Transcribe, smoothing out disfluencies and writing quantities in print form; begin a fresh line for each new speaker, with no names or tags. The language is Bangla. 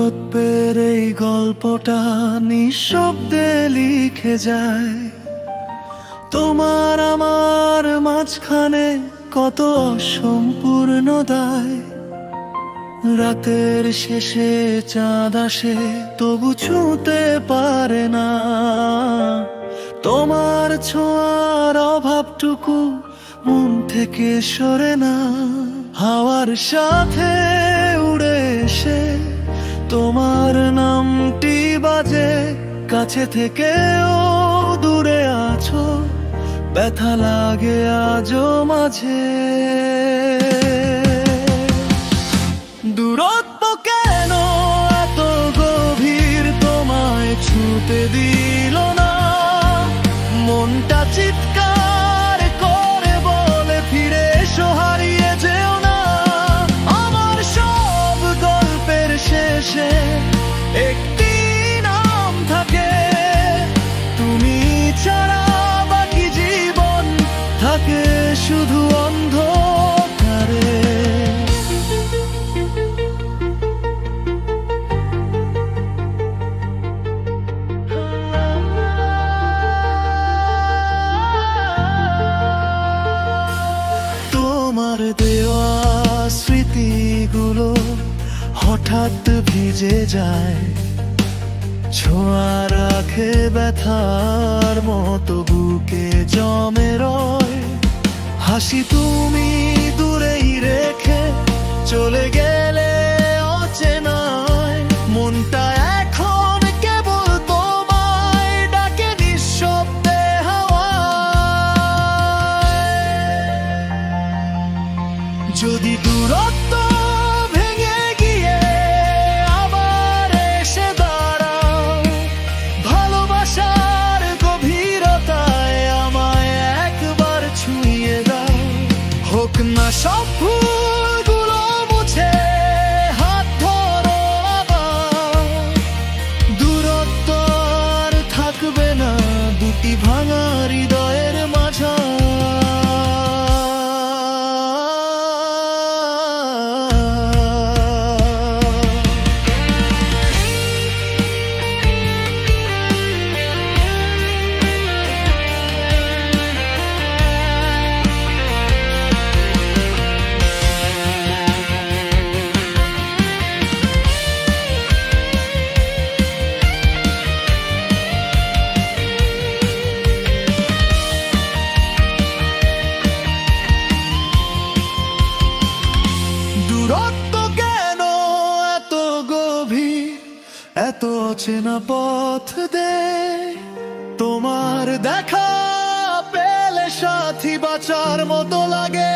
দূরত্বের এই গল্পটা নিঃশব্দে লিখে যায়। তোমার আমার মাঝখানে কত অসম্পূর্ণ দায়। রাতের শেষে চাঁদ আসে তবু ছুঁতে পারে না। তোমার ছোঁয়ার অভাবটুকু মন থেকে সরে না। হাওয়ার সাথে উড়ে এসে তোমার নামটি বাজে। কাছে থেকেও দূরে আছো, ব্যথা লাগে আজও মাঝে। দূরত্ব কেন এত গভীর তোমায় ছুঁতে দিল না? মনটা চিৎকার করে বলে ফিরে এসো, হারিয়ে যেও না। আমার সব গল্পের শেষে একটি নাম থাকে, তুমি ছাড়া বাকি জীবন থাকে শুধু অন্ধকারে। তোমার দেওয়া স্মৃতিগুলো হঠাৎ ভিজে যায়, ছোঁয়া রাখে ব্যথার মতো বুকে জমে রয়। হাসি তুমি দূরেই রেখে চলে গেলে অচেনায়। মনটা এখন কেবল তোমায় ডাকে নিঃশব্দে হাওয়ায়। যদি দূরত্ব ভেঙে গিয়ে আবার এসে দাঁড়াও, ভালোবাসার গভীরতায় আমায় একবার ছুঁয়ে দাও। হোক না সব ভুলগুলো মুছে, হাত ধরো আবার। দূরত্ব আর থাকবে না দুটি ভাঙা হৃদয়ের মাঝে। দূরত্ব কেন এত গভীর, এত অচেনা পথ দে। তোমার দেখা পেলে সাথী বাঁচার মতো লাগে।